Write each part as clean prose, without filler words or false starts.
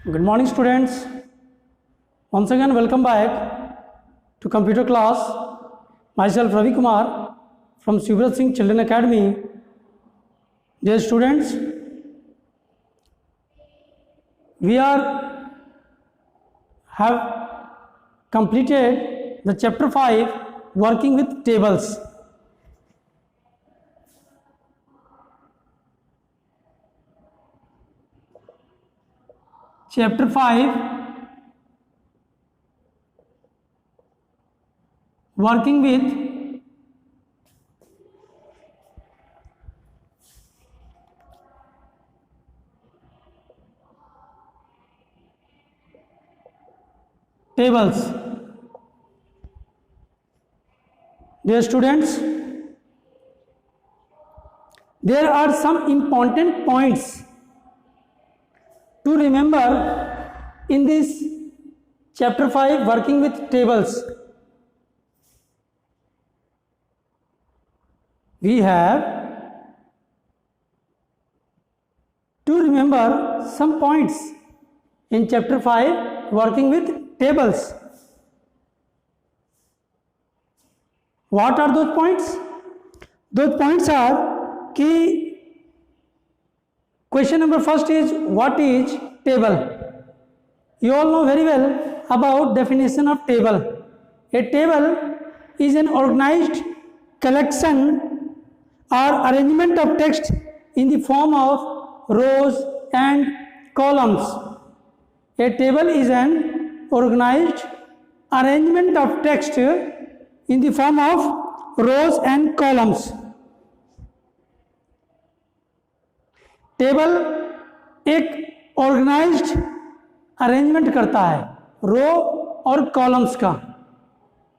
Good morning, students. Once again, welcome back to computer class. Myself, Ravi Kumar from Subrat Singh Children Academy. Dear students, we have completed the chapter 5, working with tables. Chapter 5, working with tables. Dear students, there are some important points to remember in this chapter 5, working with tables. We have to remember some points in chapter 5, working with tables. What are those points? Those points are key. Question number first is, what is table? You all know very well about definition of table. A table is an organized collection or arrangement of text in the form of rows and columns. A table is an organized arrangement of text in the form of rows and columns. Table एक organised arrangement करता है रो और columns का,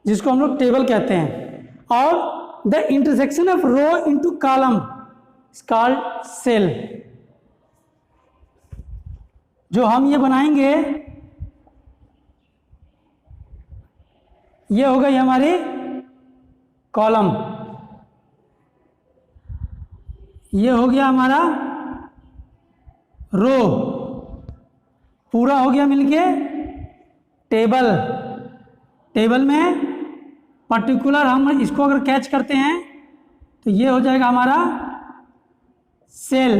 जिसको हम लोग table कहते हैं, और the intersection of row into column is called cell. जो हम ये बनाएंगे, ये हो गई हमारी कॉलम, ये हो गया हमारा रो, पूरा हो गया मिलके टेबल. टेबल में पर्टिकुलर हम इसको अगर कैच करते हैं तो ये हो जाएगा हमारा सेल.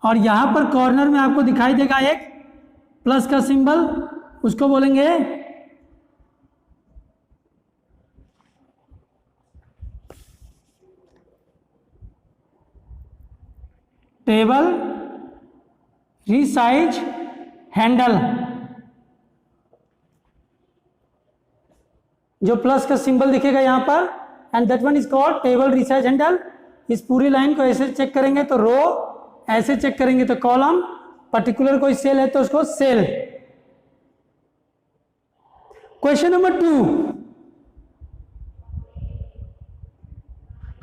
और यहां पर कॉर्नर में आपको दिखाई देगा एक प्लस का सिंबल, उसको बोलेंगे टेबल रीसाइज हैंडल. जो प्लस का सिंबल दिखेगा यहां पर, and that one is called table resize handle. इस पूरी लाइन को ऐसे चेक करेंगे तो रो, ऐसे चेक करेंगे तो कॉलम, पर्टिकुलर कोई सेल है तो उसको cell. Question number 2,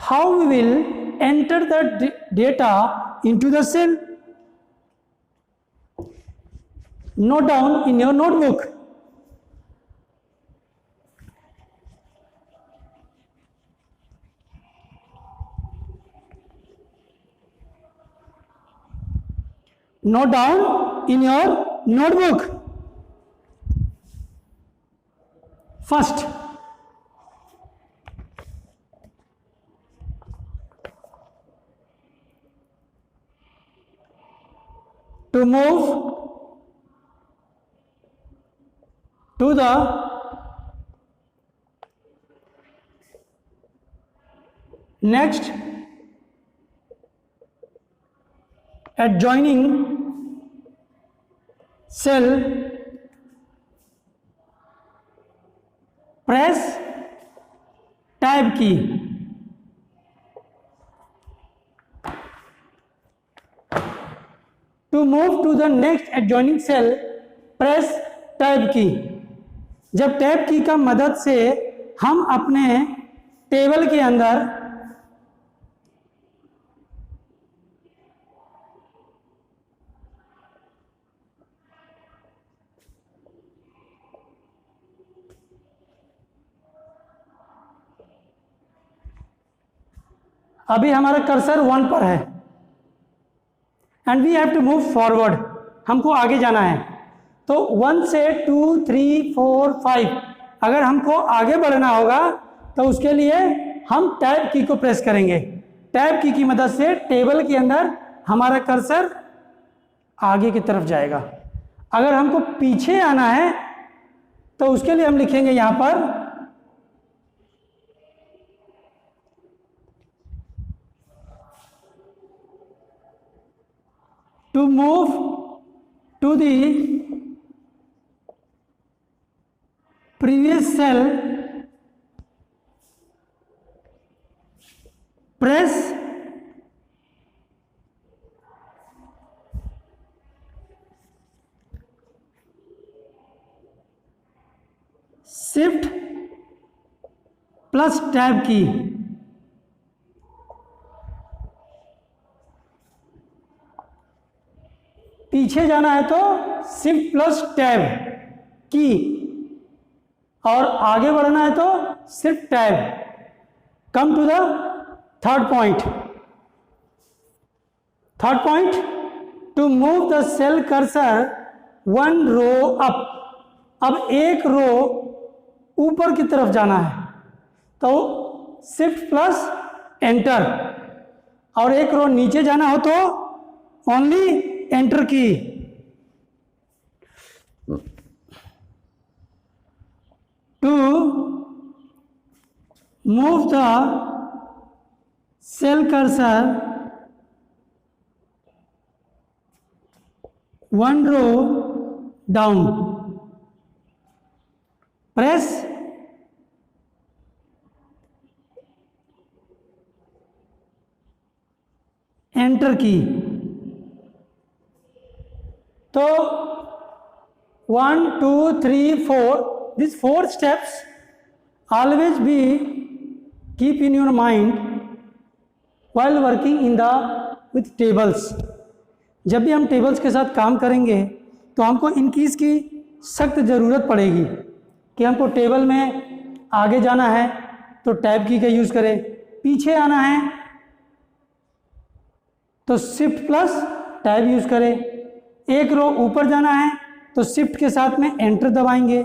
how we will enter the data into the cell? Note down in your notebook. Note down in your notebook. First, to move to the next adjoining cell, press tab key. To move to the next adjoining cell, press tab key. जब tab की का मदद से हम अपने table के अंदर अभी हमारा कर्सर 1 पर है and we have to move forward, हमको आगे जाना है। तो 1 से 2 3 4 5 अगर हमको आगे बढ़ना होगा तो उसके लिए हम टैब की को प्रेस करेंगे। टैब की मदद से टेबल के अंदर हमारा कर्सर आगे की तरफ जाएगा। अगर हमको पीछे आना है तो उसके लिए हम लिखेंगे यहां पर to move to the previous cell press shift plus tab की। पीछे जाना है तो शिफ्ट प्लस टैब की, और आगे बढ़ना है तो सिर्फ tab. Come to the third point. Third point, to move the cell cursor 1 row up. अब एक रो ऊपर की तरफ जाना है तो शिफ्ट प्लस एंटर, और एक रो नीचे जाना हो तो ओनली एंटर की। To move the cell cursor 1 row down, press enter की। तो 1 2 3 4, these 4 steps always be keep in your mind while working in the with tables। जब भी हम टेबल्स के साथ काम करेंगे तो हमको इन कीज़ की सख्त ज़रूरत पड़ेगी कि हमको टेबल में आगे जाना है तो टैब की का यूज़ करें, पीछे आना है तो शिफ्ट प्लस टैब यूज़ करें, एक रो ऊपर जाना है तो शिफ्ट के साथ में एंटर दबाएंगे,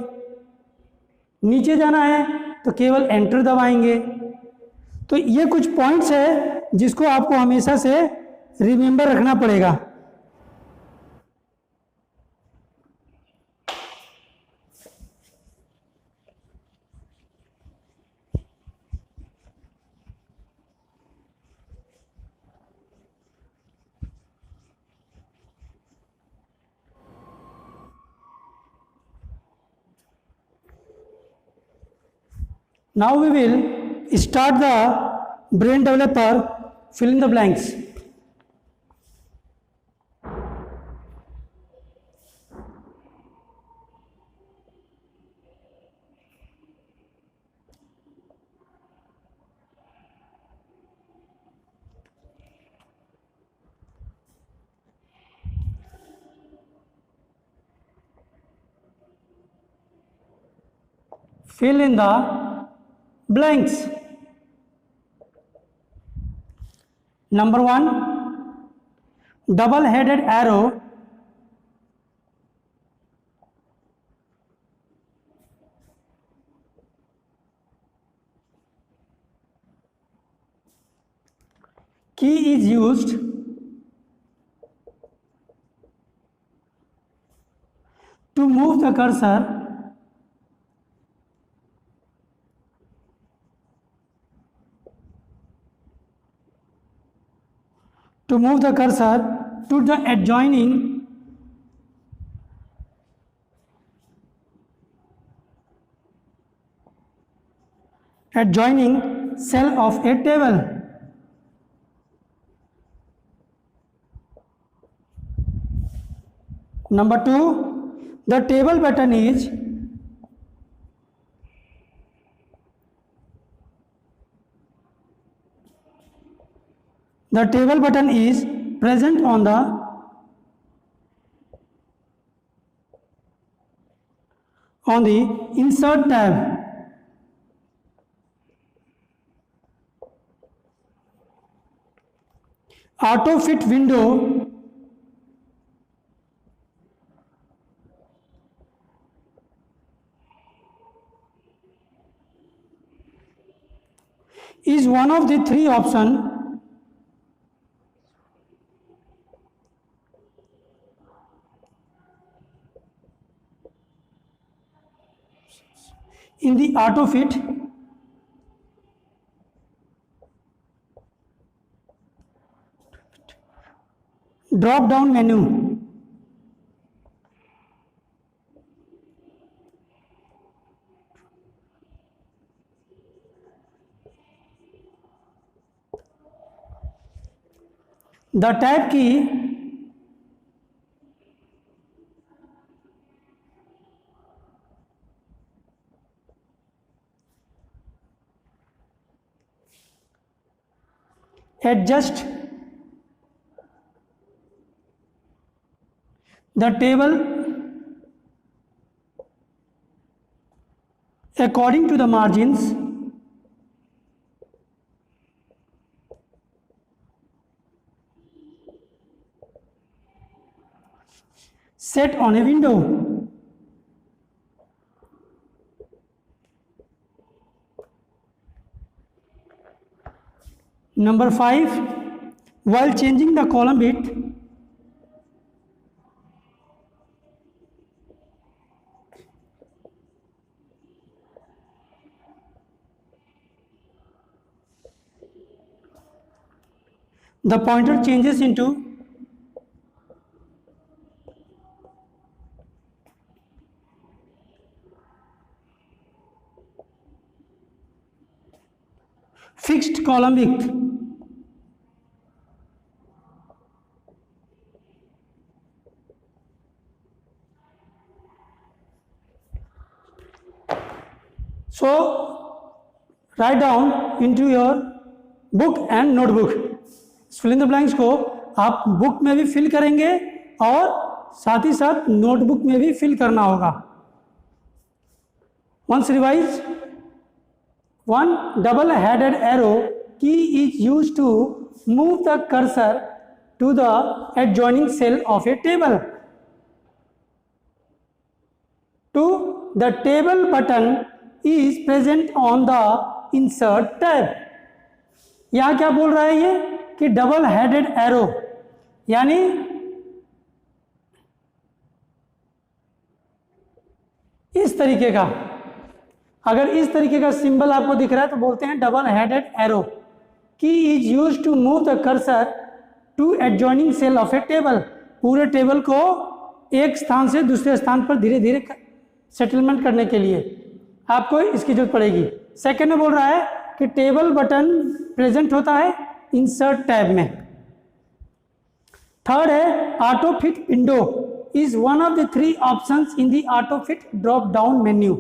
नीचे जाना है तो केवल एंटर दबाएंगे। तो ये कुछ पॉइंट्स है जिसको आपको हमेशा से रिमेंबर रखना पड़ेगा। Now we will start the brain developer fill in the blanks. Fill in the blanks. Number 1, double headed arrow key is used to move the cursor to the adjoining cell of a table. Number 2, the table button is present on the insert tab. auto fit window is one of the three options in the auto fit drop down menu. The tab key adjust the table according to the margins set on a window. Number 5, while changing the column width, the pointer changes into fixed column width. So write down into your book and notebook. Fill in the blanks को आप book में भी fill करेंगे और साथ ही साथ notebook में भी फिल करना होगा. Once revised, one double-headed arrow key is used to move the cursor to the adjoining cell of a table. 2. The table button is present on the insert tab. यहाँ क्या बोल रहा है ये कि डबल हेडेड एरो, यानी इस तरीके का, अगर इस तरीके का सिंबल आपको दिख रहा है तो बोलते हैं double headed arrow. Key is use to move the cursor to adjoining cell of a table. पूरे टेबल को एक स्थान से दूसरे स्थान पर धीरे धीरे सेटलमेंट करने के लिए आपको इसकी जरूरत पड़ेगी. सेकेंड में बोल रहा है कि टेबल बटन प्रेजेंट होता है इंसर्ट टैब में. थर्ड है auto fit window is one of the three options in the auto fit drop down menu.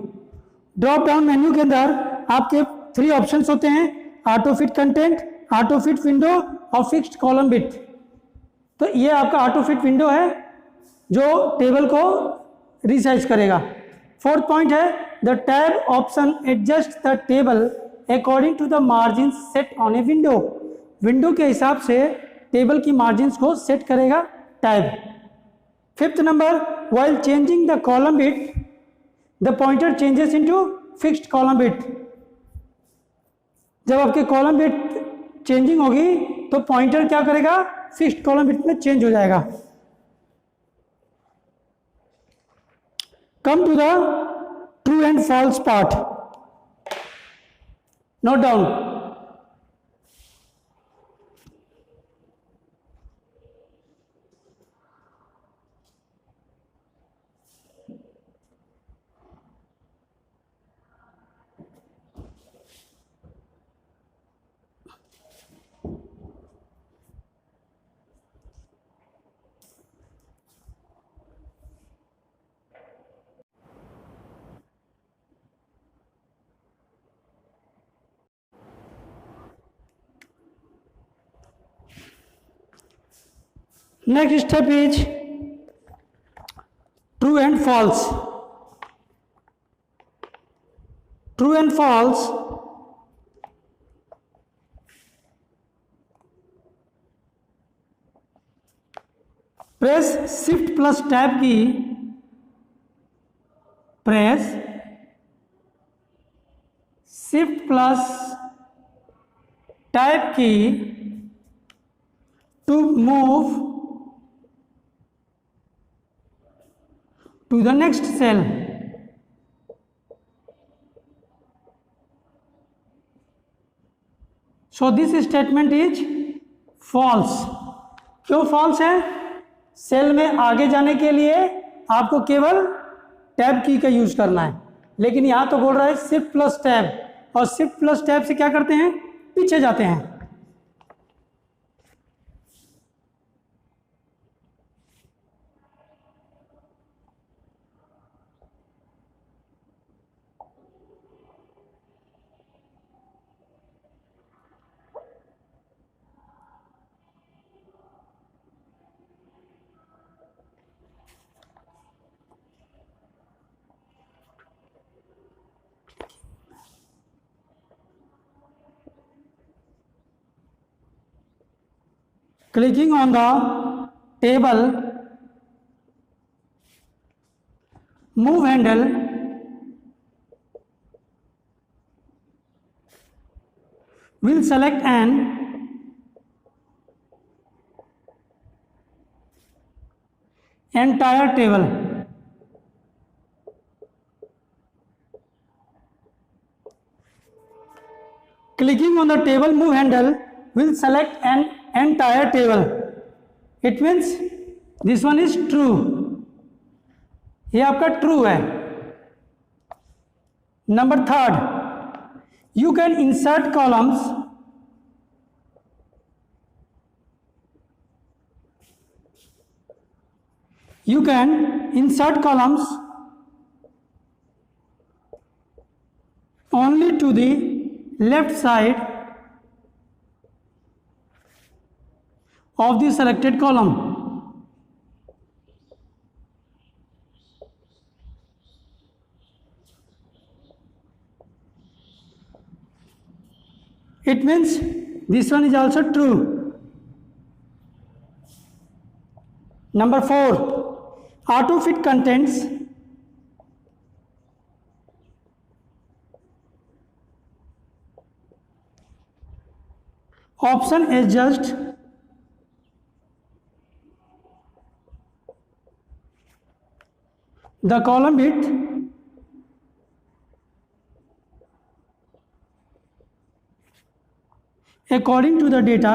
Drop down menu के अंदर आपके थ्री ऑप्शंस होते हैं, auto fit content, auto fit window और फिक्स्ड कॉलम विड्थ. तो ये आपका ऑटो फिट विंडो है जो टेबल को रिसाइज करेगा. फोर्थ पॉइंट है the tab option adjust the table according to the margin set on a window. Window के हिसाब से टेबल की मार्जिन्स को सेट करेगा tab. Fifth number, while changing the column width the pointer changes into fixed column width. जब आपके column width changing होगी तो पॉइंटर क्या करेगा, फिक्स्ड कॉलम विड्थ में चेंज हो जाएगा. Come to the true and false part. Note down. Next step is true and false. True and false press shift plus tab key, press shift plus tab key to move to the next cell. So this statement is false. क्यों false है? Cell में आगे जाने के लिए आपको केवल tab की का यूज करना है, लेकिन यहां तो बोल रहा है शिफ्ट प्लस टैब, और शिफ्ट प्लस टैब से क्या करते हैं? पीछे जाते हैं। Clicking on the table move handle will select an entire table. Clicking on the table move handle will select an entire table. It means this one is true. ये आपका true है। Number third, you can insert columns only to the left side of the selected column. It means this one is also true. Number 4, auto-fit contents option adjust the column width according to the data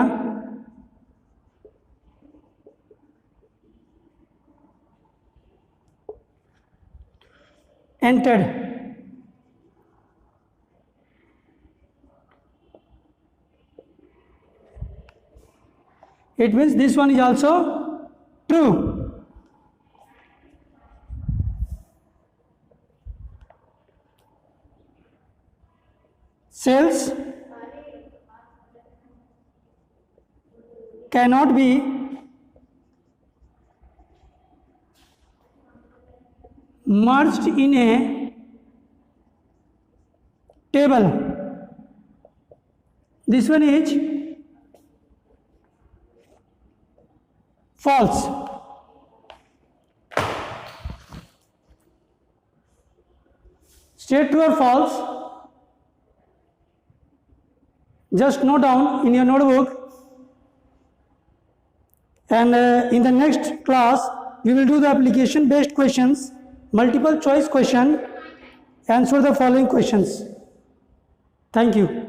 entered. It means this one is also true. Cells cannot be merged in a table. This one is false. State true or false. Just note down in your notebook, and in the next class we will do the application based questions, multiple choice question. Answer the following questions. Thank you.